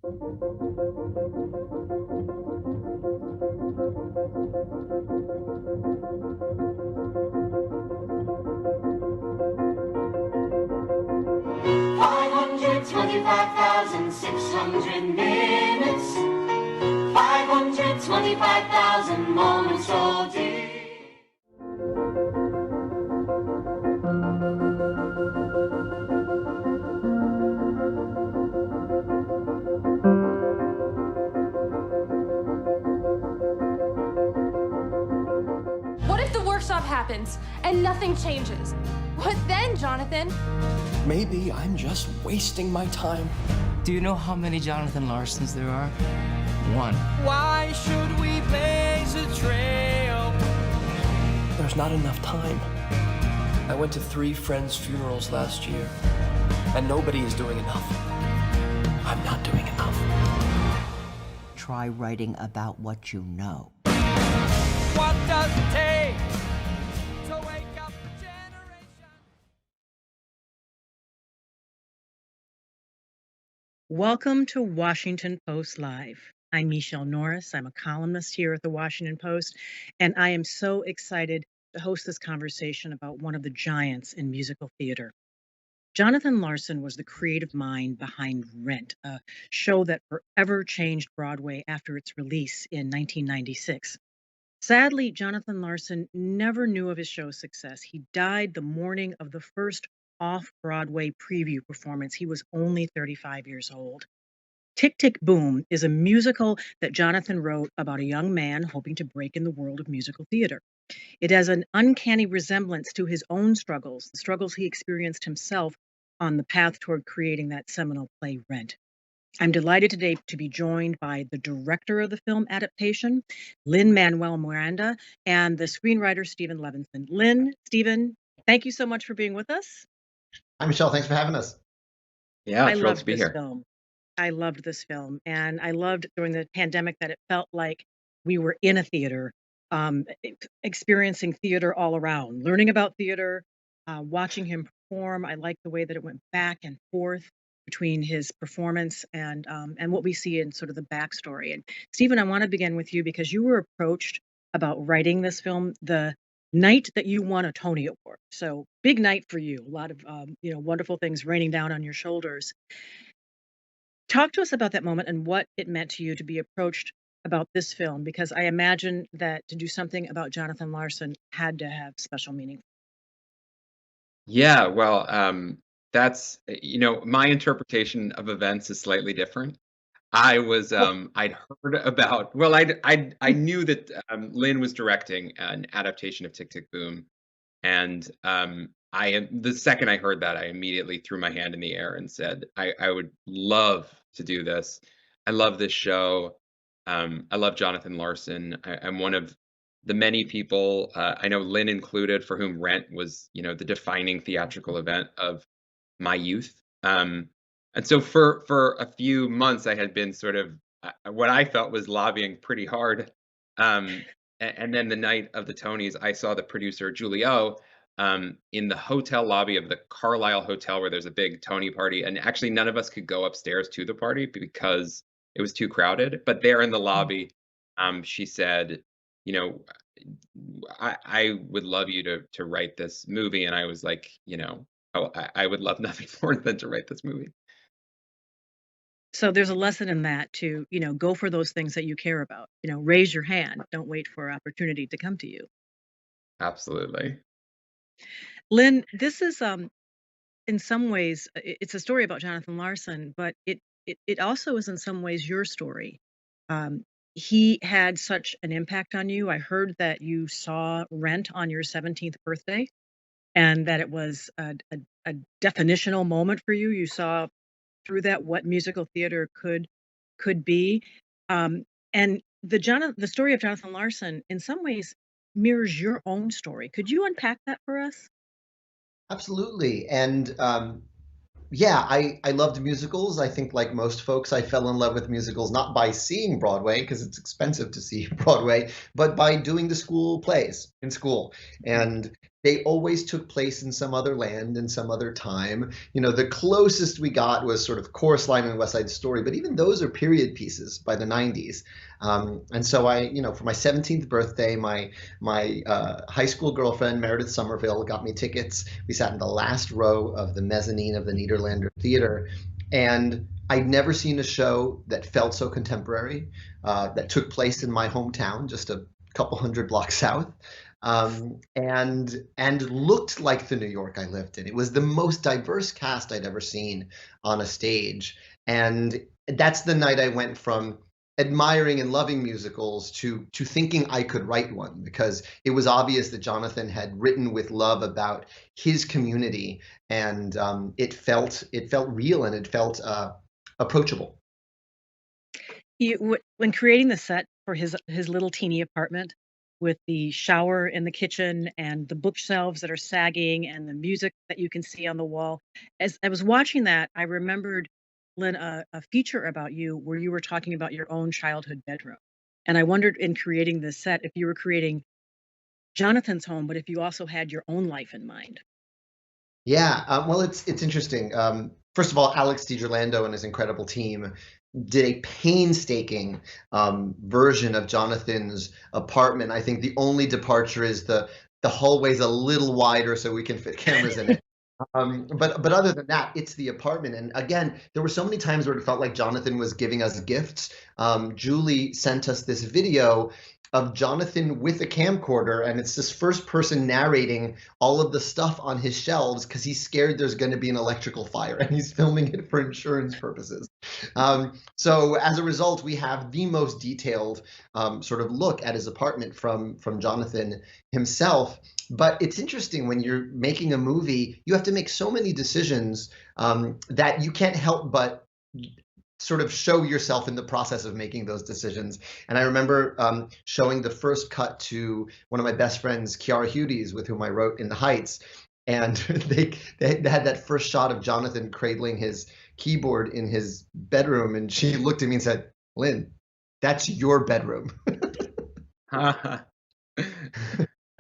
525,600 minutes, 525,000 moments so deep. What if the workshop happens and nothing changes? What then, Jonathan? Maybe I'm just wasting my time. Do you know how many Jonathan Larsons there are? One. Why should we blaze a trail? There's not enough time. I went to 3 friends' funerals last year, and nobody is doing enough. I'm not doing enough. Try writing about what you know. What does it take to wake up a generation? Welcome to Washington Post Live. I'm Michelle Norris. I'm a columnist here at the Washington Post, and I am so excited to host this conversation about one of the giants in musical theater. Jonathan Larson was the creative mind behind Rent, a show that forever changed Broadway after its release in 1996. Sadly, Jonathan Larson never knew of his show's success. He died the morning of the first off-Broadway preview performance. He was only 35 years old. Tick, Tick, Boom is a musical that Jonathan wrote about a young man hoping to break in the world of musical theater. It has an uncanny resemblance to his own struggles, the struggles he experienced himself on the path toward creating that seminal play, Rent. I'm delighted today to be joined by the director of the film adaptation, Lin-Manuel Miranda, and the screenwriter, Steven Levenson. Steven, thank you so much for being with us. Hi, Michelle. Thanks for having us. Yeah, I thrilled loved to be this here. film. I loved this film, and I loved during the pandemic that it felt like we were in a theater, experiencing theater all around, learning about theater, watching him perform. I liked the way that it went back and forth between his performance and what we see in sort of the backstory. And Stephen, I want to begin with you because you were approached about writing this film the night that you won a Tony Award. So big night for you. A lot of wonderful things raining down on your shoulders. Talk to us about that moment and what it meant to you to be approached about this film, because I imagine that to do something about Jonathan Larson had to have special meaning. Yeah, well, that's my interpretation of events is slightly different. I was I'd heard about I knew that Lin was directing an adaptation of Tick, Tick, Boom, and the second I heard that, I immediately threw my hand in the air and said, I would love to do this. I love this show. I love Jonathan Larson. I'm one of the many people, I know Lin included, for whom Rent was, the defining theatrical event of my youth. And so for a few months, I had been sort of what I felt was lobbying pretty hard. And then the night of the Tonys, I saw the producer Julie O in the hotel lobby of the Carlisle Hotel, where there's a big Tony party, and actually none of us could go upstairs to the party because it was too crowded. But there in the lobby, she said, I would love you to write this movie. And I was like, I would love nothing more than to write this movie. So there's a lesson in that to, go for those things that you care about. Raise your hand. Don't wait for opportunity to come to you. Absolutely. Lynn, this is in some ways it's a story about Jonathan Larson, but it also is in some ways your story. He had such an impact on you. I heard that you saw Rent on your 17th birthday, and that it was a definitional moment for you. You saw through that what musical theater could be, and the story of Jonathan Larson in some ways mirrors your own story. Could you unpack that for us? Absolutely. And yeah, I loved musicals. I think, like most folks, I fell in love with musicals not by seeing Broadway, because it's expensive to see Broadway, but by doing the school plays in school. And they always took place in some other land in some other time. The closest we got was sort of Chorus Line and West Side Story, but even those are period pieces by the 90s. And so for my 17th birthday, my high school girlfriend, Meredith Somerville, got me tickets. We sat in the last row of the mezzanine of the Nederlander Theater. And I'd never seen a show that felt so contemporary, that took place in my hometown, just a couple hundred blocks south, and looked like the New York I lived in. It was the most diverse cast I'd ever seen on a stage. And that's the night I went from admiring and loving musicals to thinking I could write one, because it was obvious that Jonathan had written with love about his community, and it felt real, and it felt approachable. When creating the set for his little teeny apartment with the shower in the kitchen and the bookshelves that are sagging and the music that you can see on the wall, as I was watching that, I remembered, Lynn, a feature about you where you were talking about your own childhood bedroom. And I wondered, in creating this set, if you were creating Jonathan's home, but if you also had your own life in mind. Yeah, well, it's interesting. First of all, Alex DiGirlando and his incredible team did a painstaking version of Jonathan's apartment. I think the only departure is the hallway's a little wider so we can fit cameras in it. But other than that, it's the apartment. And again, there were so many times where it felt like Jonathan was giving us gifts. Julie sent us this video of Jonathan with a camcorder, and it's this first person narrating all of the stuff on his shelves because he's scared there's going to be an electrical fire, and he's filming it for insurance purposes. So as a result, we have the most detailed sort of look at his apartment from Jonathan himself. But it's interesting, when you're making a movie, you have to make so many decisions that you can't help but sort of show yourself in the process of making those decisions. And I remember showing the first cut to one of my best friends, Kiara Hudes, with whom I wrote In the Heights. And they had that first shot of Jonathan cradling his keyboard in his bedroom. And she looked at me and said, "Lynn, that's your bedroom."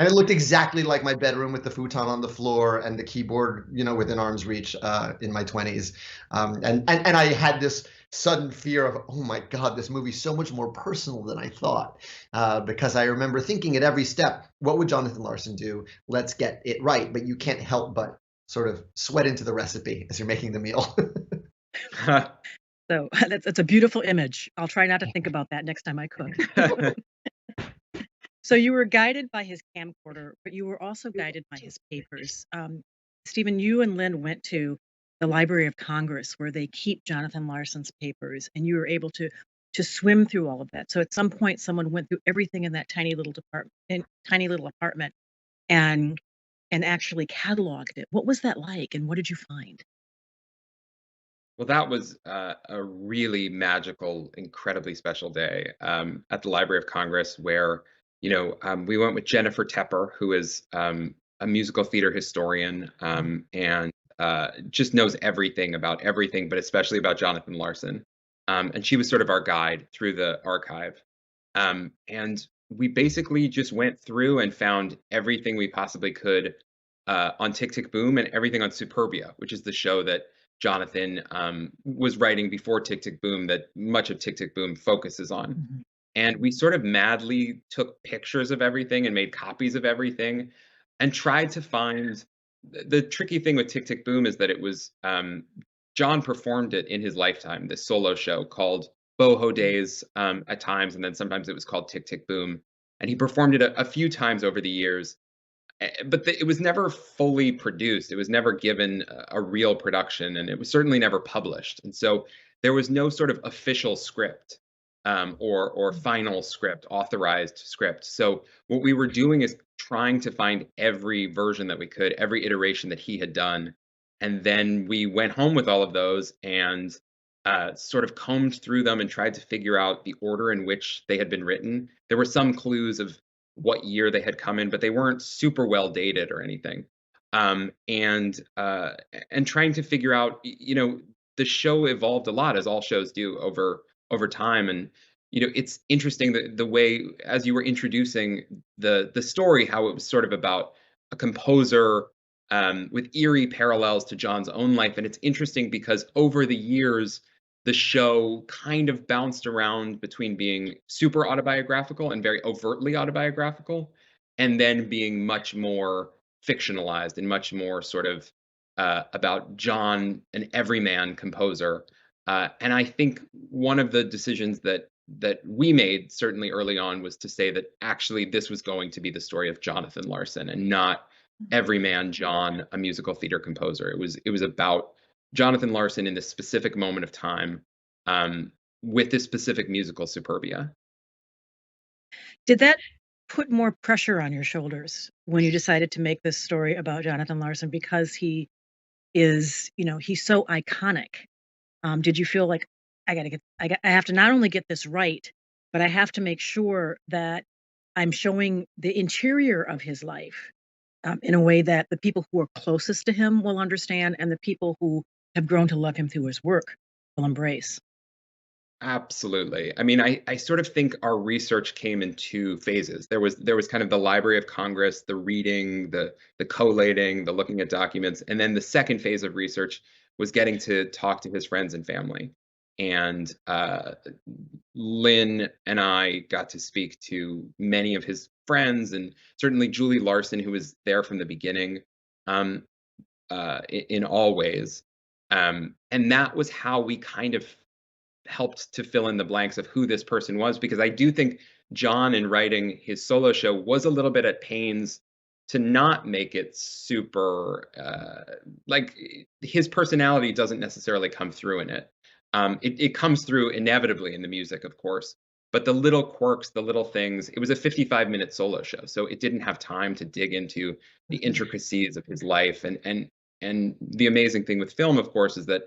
And it looked exactly like my bedroom, with the futon on the floor and the keyboard, within arm's reach in my 20s. And I had this sudden fear of, oh my God, this movie's so much more personal than I thought. Because I remember thinking at every step, what would Jonathan Larson do? Let's get it right. But you can't help but sort of sweat into the recipe as you're making the meal. So that's a beautiful image. I'll try not to think about that next time I cook. So you were guided by his camcorder, but you were also guided by his papers. Stephen, you and Lynn went to the Library of Congress, where they keep Jonathan Larson's papers, and you were able to swim through all of that. So at some point, someone went through everything in that tiny little apartment, and actually cataloged it. What was that like, and what did you find? Well, that was a really magical, incredibly special day at the Library of Congress, where we went with Jennifer Tepper, who is a musical theater historian and just knows everything about everything, but especially about Jonathan Larson. And she was sort of our guide through the archive. And we basically just went through and found everything we possibly could on Tick, Tick, Boom, and everything on Superbia, which is the show that Jonathan was writing before Tick, Tick, Boom, that much of Tick, Tick, Boom focuses on. Mm-hmm. And we sort of madly took pictures of everything and made copies of everything and tried to find. The tricky thing with Tick, Tick, Boom is that it was John performed it in his lifetime, this solo show called Boho Days at times, and then sometimes it was called Tick, Tick, Boom. And he performed it a few times over the years, but it was never fully produced. It was never given a real production, and it was certainly never published. And so there was no sort of official script or final script, authorized script. So what we were doing is trying to find every version that we could, every iteration that he had done. And then we went home with all of those and sort of combed through them and tried to figure out the order in which they had been written. There were some clues of what year they had come in, but they weren't super well dated or anything. And trying to figure out, the show evolved a lot, as all shows do over time. And it's interesting that the way, as you were introducing the story, how it was sort of about a composer with eerie parallels to John's own life. And it's interesting because over the years, the show kind of bounced around between being super autobiographical and very overtly autobiographical, and then being much more fictionalized and much more sort of about John, an everyman composer. And I think one of the decisions that we made certainly early on was to say that actually this was going to be the story of Jonathan Larson and not everyman John, a musical theater composer. It was about Jonathan Larson in this specific moment of time, with this specific musical superbia. Did that put more pressure on your shoulders when you decided to make this story about Jonathan Larson because he is, he's so iconic? Did you feel like I have to not only get this right, but I have to make sure that I'm showing the interior of his life in a way that the people who are closest to him will understand, and the people who have grown to love him through his work will embrace? Absolutely. I mean, I sort of think our research came in two phases. There was kind of the Library of Congress, the reading, the collating, the looking at documents, and then the second phase of research was getting to talk to his friends and family. And Lynn and I got to speak to many of his friends, and certainly Julie Larson, who was there from the beginning, in all ways. And that was how we kind of helped to fill in the blanks of who this person was, because I do think John, in writing his solo show, was a little bit at pains to not make it super like his personality doesn't necessarily come through in it. It comes through inevitably in the music, of course, but the little quirks, the little things, it was a 55-minute solo show, so it didn't have time to dig into the intricacies of his life. And the amazing thing with film, of course, is that,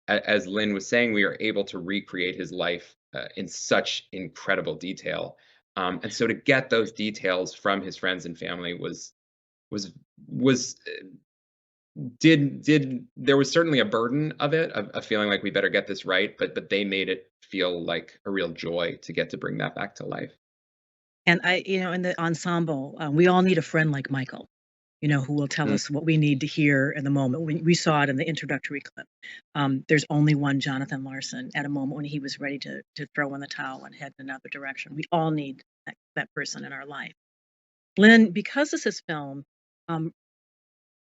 as Lynn was saying, we are able to recreate his life in such incredible detail. And so to get those details from his friends and family there was certainly a burden of it, of feeling like we better get this right, but they made it feel like a real joy to get to bring that back to life. And in the ensemble, we all need a friend like Michael, who will tell us what we need to hear in the moment. We saw it in the introductory clip. There's only one Jonathan Larson at a moment when he was ready to throw in the towel and head in another direction. We all need that person in our life. Lynn, because this is film,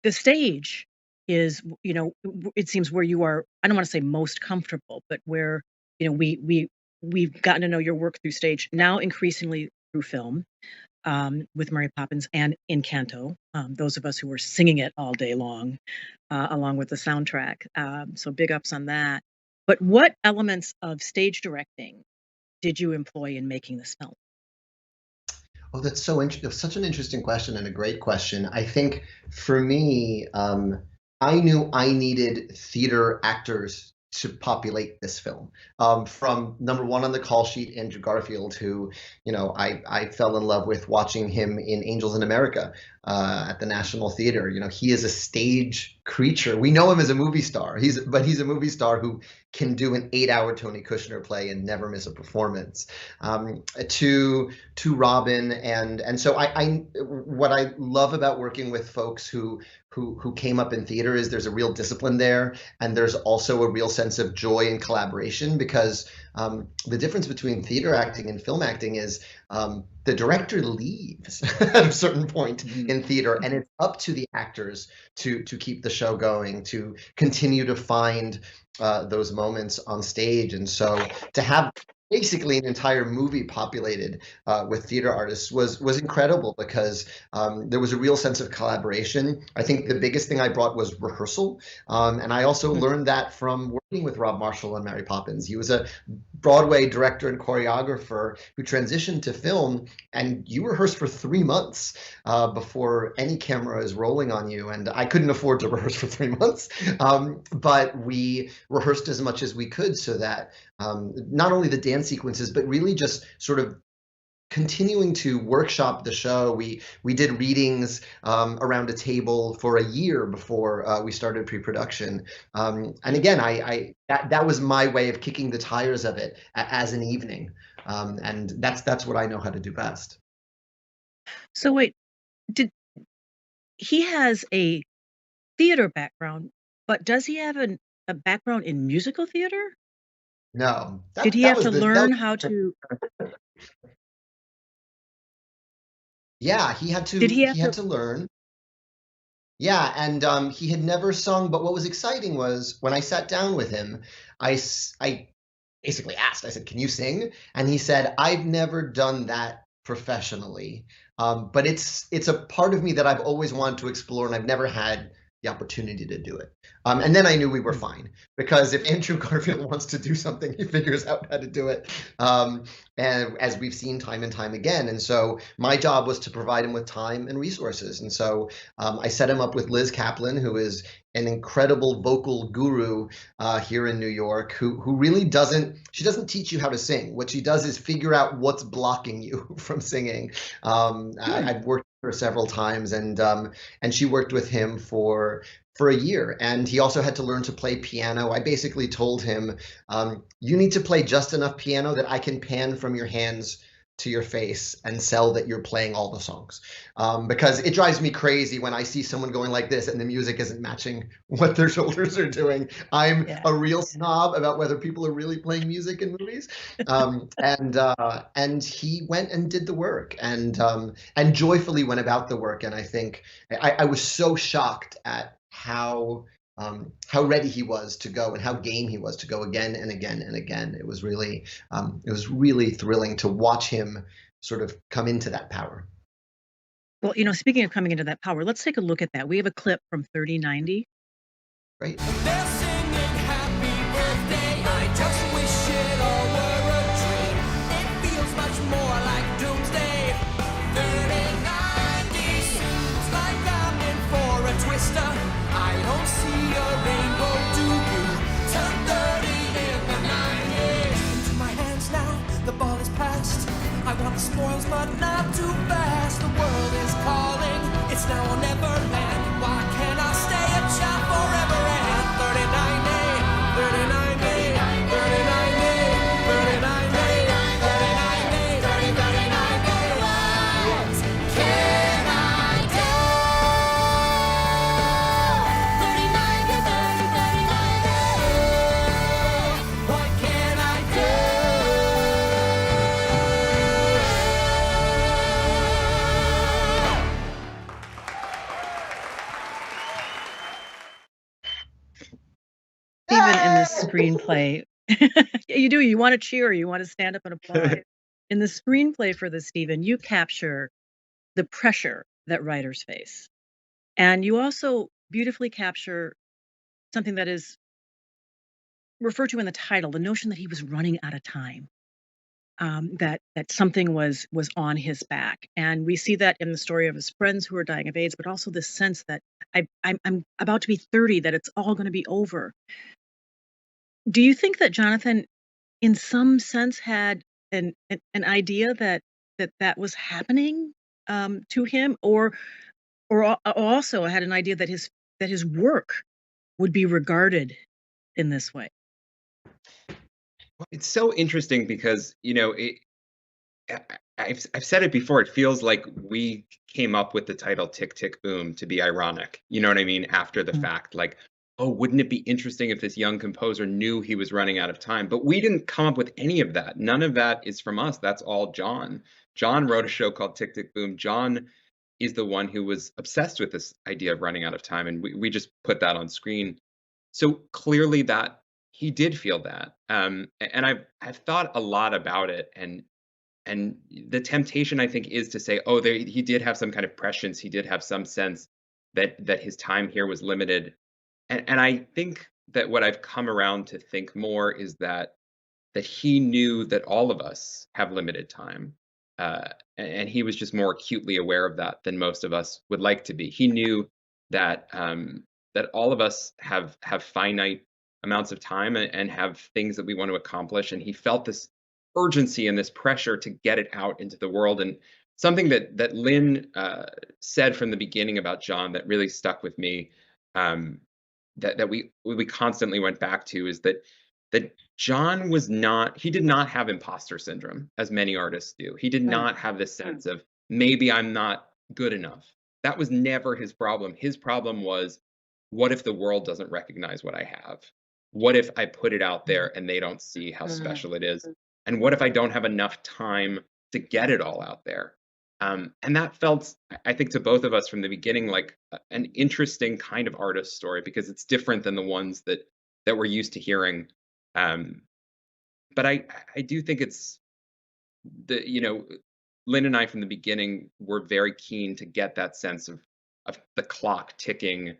the stage is, it seems where you are, I don't want to say most comfortable, but where, we've gotten to know your work through stage, now increasingly through film, with Mary Poppins and Encanto, those of us who were singing it all day long, along with the soundtrack. So big ups on that. But what elements of stage directing did you employ in making this film? Oh, that's such an interesting question, and a great question. I think for me, I knew I needed theater actors to populate this film. From number one on the call sheet, Andrew Garfield, who, I fell in love with watching him in Angels in America at the National Theater. He is a stage creature. We know him as a movie star. But he's a movie star who can do an 8-hour Tony Kushner play and never miss a performance. To Robin, and so what I love about working with folks who came up in theater is there's a real discipline there, and there's also a real sense of joy and collaboration, because the difference between theater acting and film acting is the director leaves at a certain point in theater, and it's up to the actors to keep the show going, to continue to find those moments on stage. And so to have basically an entire movie populated with theater artists was incredible, because there was a real sense of collaboration. I think the biggest thing I brought was rehearsal, and I also learned that from working with Rob Marshall on Mary Poppins. He was a Broadway director and choreographer who transitioned to film, and you rehearse for 3 months before any camera is rolling on you. And I couldn't afford to rehearse for 3 months, but we rehearsed as much as we could, so that not only the dance sequences, but really just sort of continuing to workshop the show. We did readings around a table for a year before we started pre-production. And again, that was my way of kicking the tires of it as an evening. And that's what I know how to do best. So wait, he has a theater background, but does he have a background in musical theater? No, Did he that have was to the that learn was how to yeah, did he have he had to to learn. Yeah, and he had never sung, but what was exciting was when I sat down with him, I basically asked, I said, "Can you sing?" And he said, "I've never done that professionally, but it's a part of me that I've always wanted to explore, and I've never had the opportunity to do it." And then I knew we were fine, because if Andrew Garfield wants to do something, he figures out how to do it, and as we've seen time and time again. And so my job was to provide him with time and resources. And so I set him up with Liz Kaplan, who is an incredible vocal guru here in New York, who really she doesn't teach you how to sing. What she does is figure out what's blocking you from singing. I've worked with her several times, and she worked with him for a year, and he also had to learn to play piano. I basically told him, you need to play just enough piano that I can pan from your hands to your face and sell that you're playing all the songs, because it drives me crazy when I see someone going like this and the music isn't matching what their shoulders are doing. I'm Yeah. a real snob about whether people are really playing music in movies, and he went and did the work, and joyfully went about the work. And I think I was so shocked at how ready he was to go and how game he was to go again and again and again. It was really thrilling to watch him sort of come into that power. Well, speaking of coming into that power, let's take a look at that. We have a clip from 3090. Right? They're singing happy birthday. I just wish it all were a dream. It feels much more like doomsday. 3090 seems like I'm in for a twister. I don't see a rainbow, do you? Turn 30 in the 90s. Into my hands now, the ball is passed. I want the spoils, but not too fast. The world is calling, it's now or never land. Why can't I stay a child forever? And 39 day, 39 day, 39 day, 39 day, 39 day, 39 day. What can I do? 39 day, 39 day. What can I do? Even in this screenplay, you do. You want to cheer. You want to stand up and applaud. In the screenplay for this, Stephen, you capture the pressure that writers face, and you also beautifully capture something that is referred to in the title: the notion that he was running out of time. That something was on his back, and we see that in the story of his friends who are dying of AIDS, but also this sense that I'm about to be 30, that it's all going to be over. Do you think that Jonathan, in some sense, had an idea that was happening to him, or also had an idea that his work would be regarded in this way? It's so interesting because, I've said it before. It feels like we came up with the title "Tick Tick Boom" to be ironic. You know what I mean? After the fact, like, oh, wouldn't it be interesting if this young composer knew he was running out of time? But we didn't come up with any of that. None of that is from us. That's all John. John wrote a show called Tick Tick Boom. John is the one who was obsessed with this idea of running out of time, and we just put that on screen. So clearly that he did feel that, and I've thought a lot about it, and the temptation, I think, is to say, oh, he did have some kind of prescience. He did have some sense that his time here was limited, and I think that what I've come around to think more is that he knew that all of us have limited time, and he was just more acutely aware of that than most of us would like to be. He knew that that all of us have finite amounts of time and have things that we want to accomplish, and he felt this urgency and this pressure to get it out into the world. And something that Lin said from the beginning about John that really stuck with me, that we constantly went back to, is that John did not have imposter syndrome as many artists do. He did Right. not have this sense of maybe I'm not good enough. That was never his problem. His problem was, what if the world doesn't recognize what I have? What if I put it out there and they don't see how special it is? And what if I don't have enough time to get it all out there? And that felt, I think, to both of us from the beginning, like an interesting kind of artist story, because it's different than the ones that we're used to hearing. But I do think it's Lynn and I from the beginning were very keen to get that sense of the clock ticking,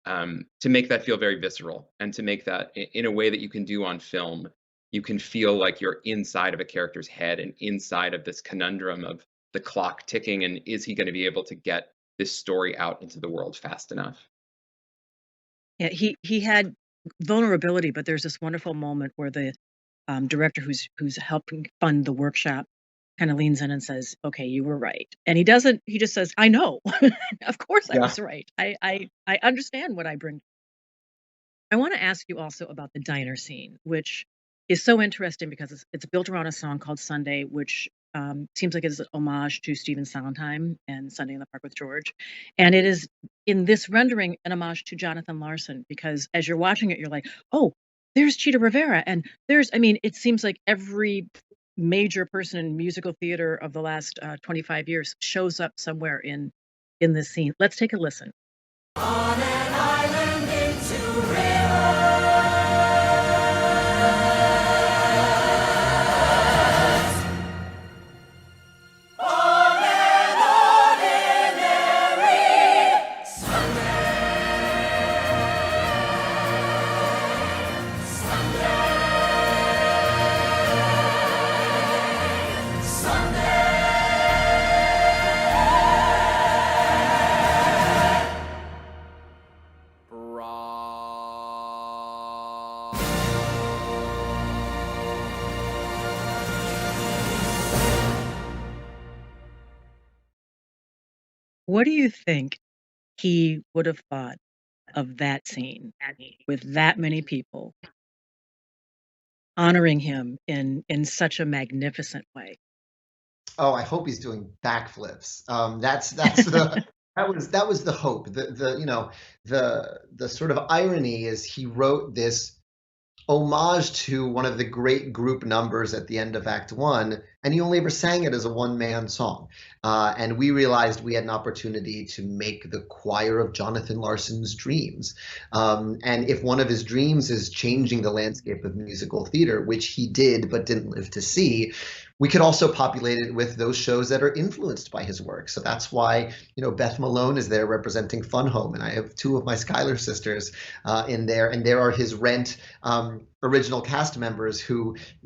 to make that feel very visceral, and to make that in a way that you can do on film. You can feel like you're inside of a character's head and inside of this conundrum of the clock ticking, and is he going to be able to get this story out into the world fast enough? Yeah, he had vulnerability, but there's this wonderful moment where the director who's helping fund the workshop kind of leans in and says, "Okay, you were right." And he doesn't. He just says, "I know, of course I Yeah. was right. I understand what I bring." I want to ask you also about the diner scene, which is so interesting because it's built around a song called Sunday, which seems like it's an homage to Stephen Sondheim and Sunday in the Park with George. And it is, in this rendering, an homage to Jonathan Larson, because as you're watching it, you're like, oh, there's Cheetah Rivera. And it seems like every major person in musical theater of the last 25 years shows up somewhere in this scene. Let's take a listen. On an island into rivers. On an ordinary What do you think he would have thought of that scene with that many people honoring him in such a magnificent way? Oh, I hope he's doing backflips. That's the that was the hope. The sort of irony is he wrote this homage to one of the great group numbers at the end of Act One, and he only ever sang it as a one-man song. And we realized we had an opportunity to make the choir of Jonathan Larson's dreams. And if one of his dreams is changing the landscape of musical theater, which he did but didn't live to see, we could also populate it with those shows that are influenced by his work. So that's why, Beth Malone is there representing Fun Home, and I have two of my Schuyler sisters in there, and there are his Rent original cast members,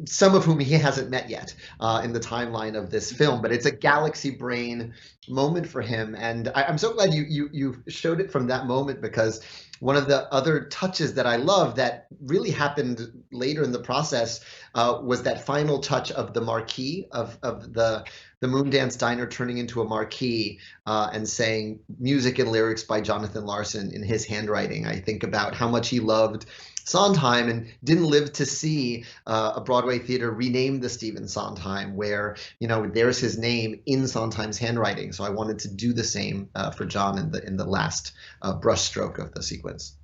some of whom he hasn't met yet in the timeline of this film. But it's a galaxy brain moment for him, and I'm so glad you showed it from that moment, because one of the other touches that I love that really happened later in the process was that final touch of the marquee of the Moondance Diner turning into a marquee and saying music and lyrics by Jonathan Larson in his handwriting. I think about how much he loved Sondheim and didn't live to see a Broadway theater renamed the Stephen Sondheim, where there's his name in Sondheim's handwriting. So I wanted to do the same for John in the last brushstroke of the sequence.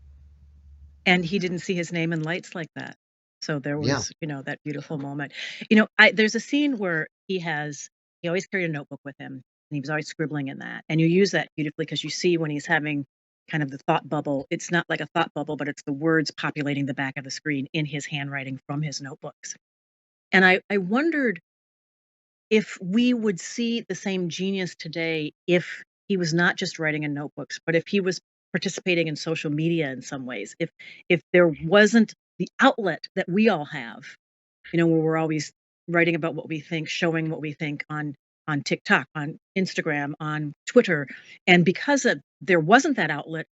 And he didn't see his name in lights like that. So there Yeah. was, that beautiful moment. There's a scene where he always carried a notebook with him, and he was always scribbling in that. And you use that beautifully because you see when he's having kind of the thought bubble, it's not like a thought bubble, but it's the words populating the back of the screen in his handwriting from his notebooks. And I wondered if we would see the same genius today if he was not just writing in notebooks, but if he was participating in social media in some ways, if there wasn't the outlet that we all have, where we're always writing about what we think, showing what we think on TikTok, on Instagram, on Twitter. And because there wasn't that outlet,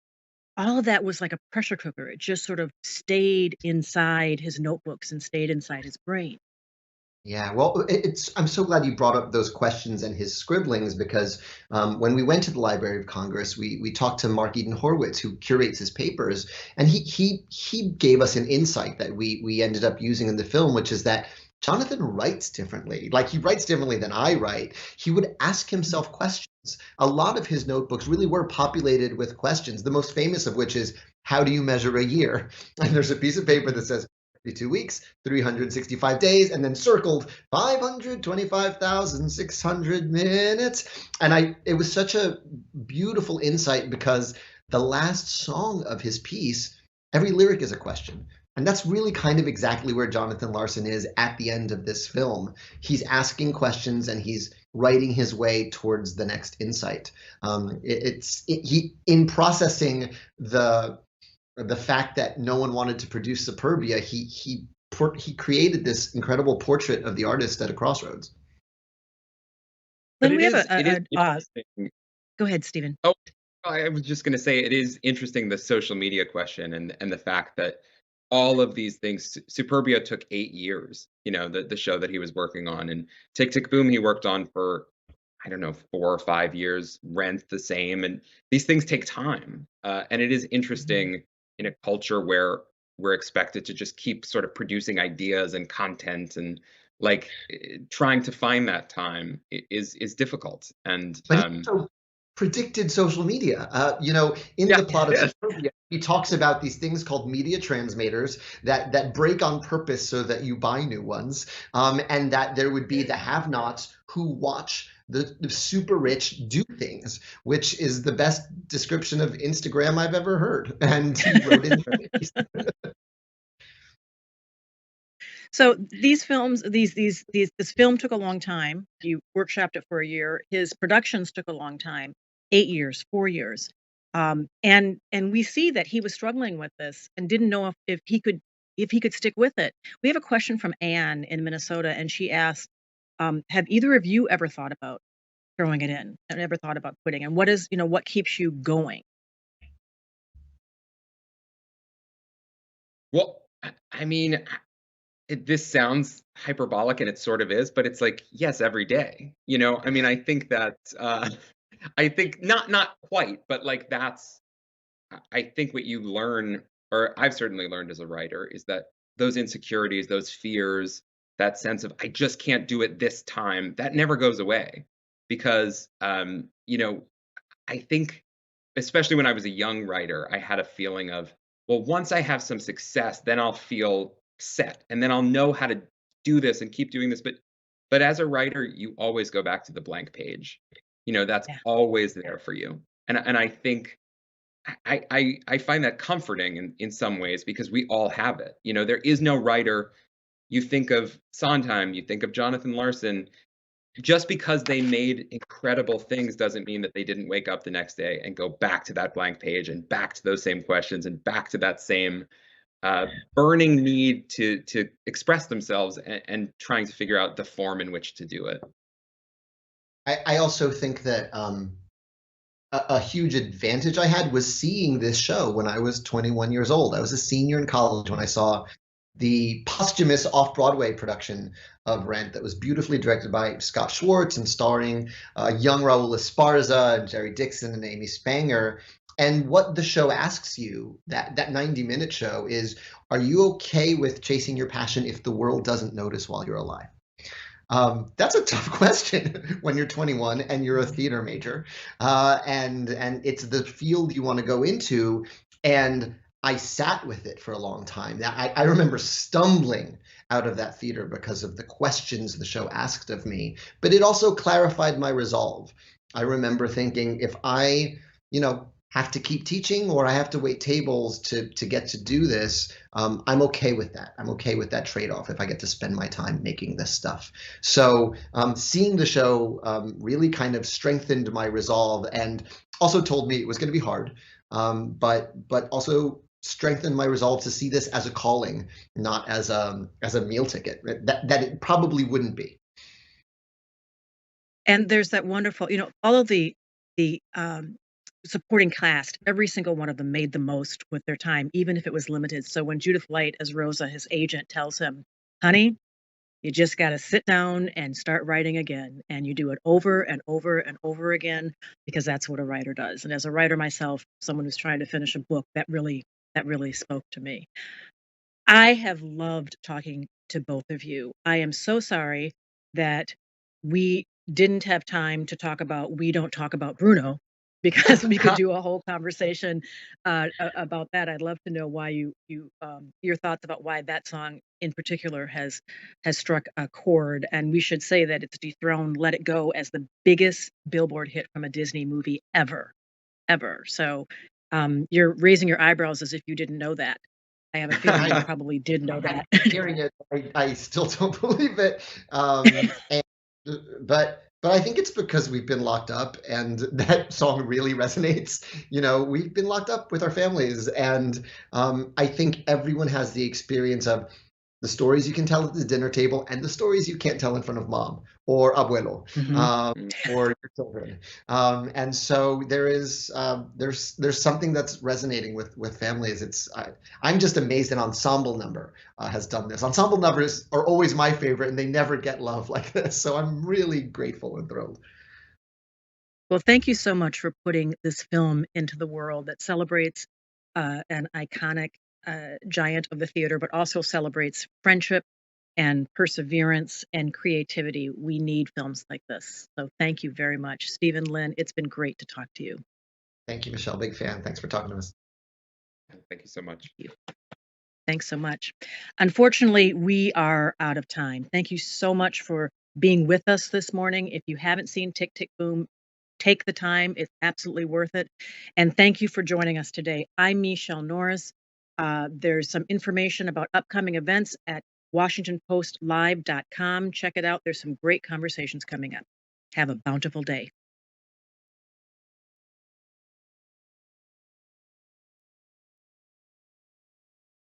all of that was like a pressure cooker. It just sort of stayed inside his notebooks and stayed inside his brain. Yeah, well, I'm so glad you brought up those questions and his scribblings, because when we went to the Library of Congress, we talked to Mark Eden Horwitz, who curates his papers, and he gave us an insight that we ended up using in the film, which is that Jonathan writes differently. Like, he writes differently than I write. He would ask himself questions. A lot of his notebooks really were populated with questions, the most famous of which is, how do you measure a year? And there's a piece of paper that says 52 weeks, 365 days, and then circled 525,600 minutes. And it was such a beautiful insight, because the last song of his piece, every lyric is a question. And that's really kind of exactly where Jonathan Larson is at the end of this film. He's asking questions and he's writing his way towards the next insight. In processing the fact that no one wanted to produce Superbia, he created this incredible portrait of the artist at a crossroads. Lynn, we have it is interesting. Go ahead, Stephen. Oh, I was just going to say, it is interesting, the social media question, and the fact that all of these things, Superbia took 8 years, the show that he was working on, and Tick Tick Boom he worked on for, I don't know, 4 or 5 years, Rent the same, and these things take time. And it is interesting in a culture where we're expected to just keep sort of producing ideas and content, and like trying to find that time is difficult. And But he also predicted social media. In the plot of Superbia, he talks about these things called media transmitters that break on purpose so that you buy new ones, and that there would be the have-nots who watch the super rich do things, which is the best description of Instagram I've ever heard. And he wrote it. So these films, this film took a long time. You workshopped it for a year. His productions took a long time, 8 years, 4 years. And we see that he was struggling with this and didn't know if he could stick with it. We have a question from Anne in Minnesota, and she asked, have either of you ever thought about throwing it in and ever thought about quitting? And what keeps you going? Well, I mean, this sounds hyperbolic, and it sort of is, but it's like, yes, every day. I mean, I think that I think not quite, but like I think what you learn, or I've certainly learned as a writer, is that those insecurities, those fears, that sense of I just can't do it this time, that never goes away. Because I think, especially when I was a young writer, I had a feeling of, well, once I have some success, then I'll feel set, and then I'll know how to do this and keep doing this. But as a writer, you always go back to the blank page. That's always there for you. And I think I find that comforting in some ways, because we all have it. There is no writer. You think of Sondheim, you think of Jonathan Larson. Just because they made incredible things doesn't mean that they didn't wake up the next day and go back to that blank page and back to those same questions and back to that same burning need to express themselves, and trying to figure out the form in which to do it. I also think that a huge advantage I had was seeing this show when I was 21 years old. I was a senior in college when I saw the posthumous off-Broadway production of Rent that was beautifully directed by Scott Schwartz and starring young Raul Esparza and Jerry Dixon and Amy Spanger. And what the show asks you, that 90-minute show, is, are you okay with chasing your passion if the world doesn't notice while you're alive? That's a tough question when you're 21 and you're a theater major, and it's the field you want to go into. And I sat with it for a long time. I remember stumbling out of that theater because of the questions the show asked of me, but it also clarified my resolve. I remember thinking, if I, have to keep teaching, or I have to wait tables to get to do this, I'm okay with that. I'm okay with that trade-off if I get to spend my time making this stuff. So seeing the show really kind of strengthened my resolve, and also told me it was going to be hard, but also strengthened my resolve to see this as a calling, not as a meal ticket, that it probably wouldn't be. And there's that wonderful, all of the supporting cast, every single one of them made the most with their time, even if it was limited. So when Judith Light as Rosa, his agent, tells him, honey, you just got to sit down and start writing again. And you do it over and over and over again, because that's what a writer does. And as a writer myself, someone who's trying to finish a book, that really spoke to me. I have loved talking to both of you. I am so sorry that we didn't have time to talk about We Don't Talk About Bruno because we could do a whole conversation about that. I'd love to know why your thoughts about why that song in particular has struck a chord. And we should say that it's dethroned Let It Go as the biggest Billboard hit from a Disney movie ever, ever. So you're raising your eyebrows as if you didn't know that. I have a feeling you probably did know that. Hearing it, I still don't believe it. And, but I think it's because we've been locked up, and that song really resonates. We've been locked up with our families, and I think everyone has the experience of the stories you can tell at the dinner table and the stories you can't tell in front of mom or abuelo or your children. And so there's something that's resonating with families. I'm just amazed an ensemble number has done this. Ensemble numbers are always my favorite, and they never get love like this. So I'm really grateful and thrilled. Well, thank you so much for putting this film into the world that celebrates an iconic giant of the theater, but also celebrates friendship and perseverance and creativity. We need films like this. So thank you very much. Stephen, Lynn, it's been great to talk to you. Thank you, Michelle. Big fan. Thanks for talking to us. Thank you so much. Thanks so much. Unfortunately, we are out of time. Thank you so much for being with us this morning. If you haven't seen Tick, Tick, Boom, take the time. It's absolutely worth it. And thank you for joining us today. I'm Michelle Norris. There's some information about upcoming events at WashingtonPostLive.com. Check it out. There's some great conversations coming up. Have a bountiful day.